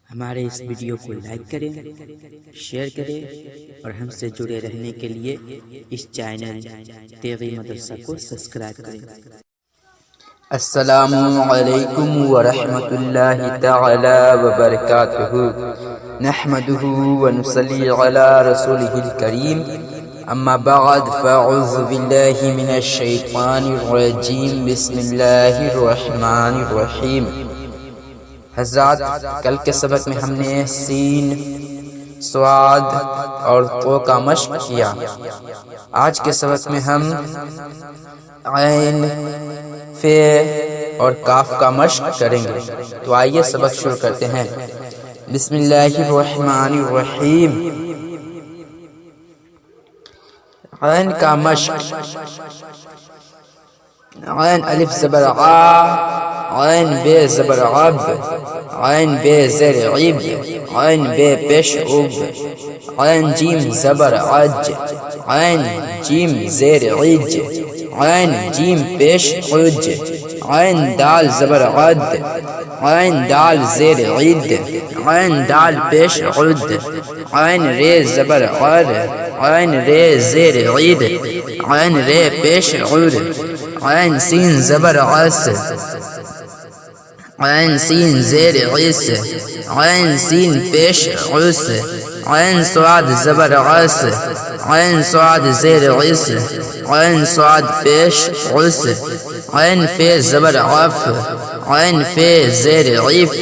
ہمارے اس ویڈیو کو لائک کریں، شیئر کریں اور ہم سے جڑے رہنے کے لیے اس چینل تیغی مدرسہ کو سبسکرائب کریں۔ السلام علیکم ورحمۃ اللہ تعالی وبرکاتہ۔ نحمده ونصلی علی رسوله الکریم، اما بعد فاعوذ باللہ من الشیطان الرجیم، بسم اللہ الرحمن الرحیم۔ حضرات، کل کے سبق میں ہم نے سین، صاد اور طو کا مشق کیا۔ آج کے سبق میں ہم عین، فے اور کاف کا مشق کریں گے۔ تو آئیے سبق شروع کرتے ہیں۔ بسم اللہ الرحمن الرحیم۔ عین کا مشق: عین الف زبر ع، عین بے زبر عب، عین بے زیر عب، عین بے پیش عب، عین جیم زبر عج، عین جیم زیر عج، عین جیم پیش عج، عین دال زبر عد، عین دال زیر عید، عین دال پیش عد، عین رے زبر عر، عین رے زیر عید، عین رے پیش عر، عین سین زبر عس، عین سین زیر عس، عین سین پیش عس، عین صاد زبر عس، عین صاد زیر عس، عین صاد پیش عس، عین فے زبر عف، عین فے زیر عف،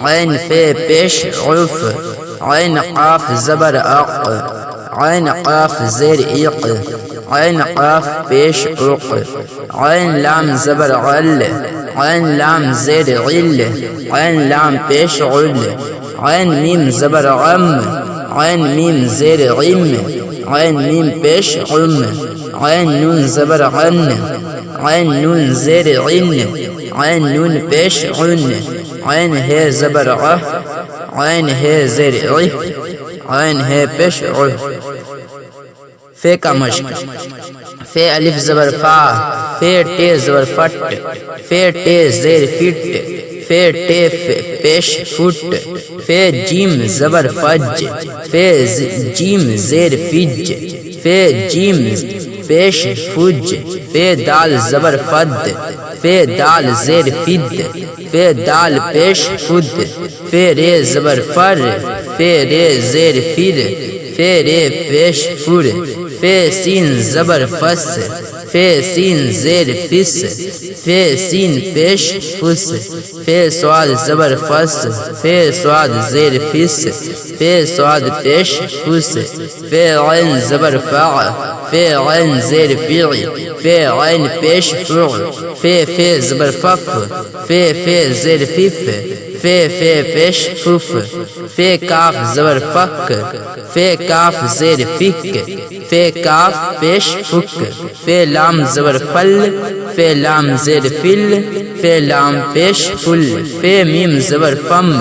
عین فے پیش عف، عین قاف زبر اق، عین قاف زیر اق، عین قاف پیش عق، عین لام زبر عل، عین لام زیر عل، عین لام پیش عل، عین میم زبر عم، عین میم زیر عم، عین میم پیش عم، عین نون زبر عن، عین نون زیر عن، عین نون پیش عن، عین ہے زبر عہ، عین ہے زیر عہ، عین ہے پیش عہ۔ فے کا مشق: فے الف زبر فا، فے ٹے زبر فٹ، فے ٹے زیر فٹ، فے ٹے پیش فٹ، فے جیم زبر فج، فے جیم زیر فج، فے جیم پیش فج، فے دال زبر فد، فے دال زیر فد، فے دال پیش فد، فے رے زبر فر، فے رے زیر فر، فے رے پیش فر، فے سین زبر فس، فے سین زیر فس، فے سین پیش فس، فے صاد زبر فس، فے صاد زیر فس، فے صاد پیش فس، فے عین زبر فع، فے عین زیر فع، فے عین پیش فع، فے زبر فف، فے زیر فف، فے پیش فف، فے کاف زبر فک، فے کاف زیر فک، فے کاف پیش فک، فے لام زبر فل، فے لام زیر فل، فے لام پیش فل، فے میم زبر فم،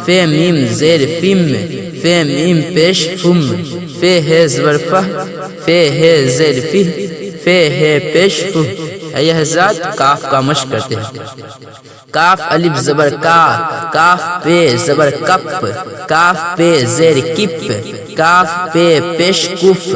فے میم زیر فم، فے میم پیش فم، فے ہے زبر فہ، فے ہے زیر فہ، فے ہے پیش فہ۔ اے حضرات، کاف کا مشق کرتے ہیں۔ کاف الف زبر کا، کاف پہ زبر کپ، کاف پہ زیر کپ، کاف پہ پیش کف،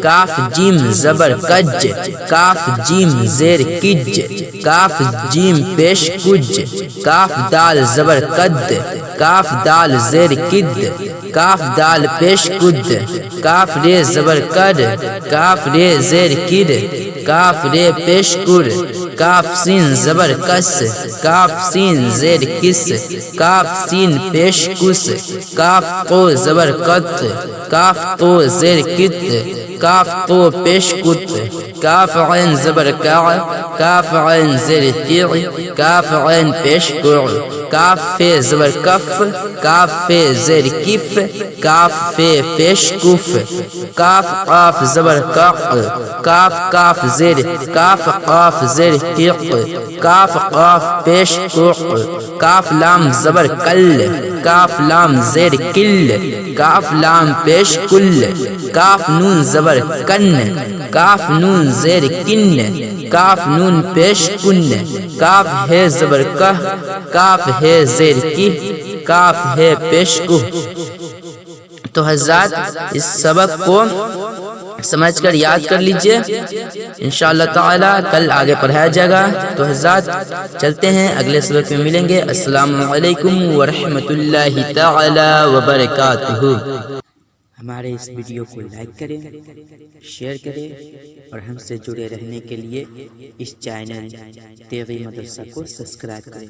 کاف جیم زبر کج، کاف جیم زیر کج، کاف جیم پیش کج، کاف دال زبر قد، کاف دال زیر کد، کاف دال پیش کد، کاف رے زبر کر، کاف رے زیر کر، کاف رے پیش کر، کاف سین زبر کس، کاف سین زیر کس، کاف سین پیش کس، کاف تو زبر قط، کاف تو زیر کت، کاف تو پیش کت، کاف عین زبر کع، کاف عین زیر تیع، کاف عین پیش کع، کاف فے زبر کف، کاف فے زیر کف، کاف فے پیش کف، کاف قاف زبر قق، کاف قاف زیر کاف قاف زیر قق، کاف قاف پیش قق، کاف لام زبر کل، کاف لام زیر کل، کاف لام پیش کل، کاف نون زبر کن، کاف نون زیر کن، کاف نون پیش کن، کاف ہے زبر کہ، کاف ہے زیر کی، کاف ہے پیش کو۔ تو حضرات اس سبق کو سمجھ کر یاد کر لیجئے، انشاءاللہ تعالی کل آگے پڑھایا جائے گا۔ تو حضرات چلتے ہیں، اگلے سبق میں ملیں گے۔ السلام علیکم ورحمۃ اللہ تعالی وبرکاتہ۔ ہمارے اس ویڈیو کو لائک کریں، شیئر کریں اور ہم سے جڑے رہنے کے لیے اس چینل تیغی مدرسہ کو سبسکرائب کریں۔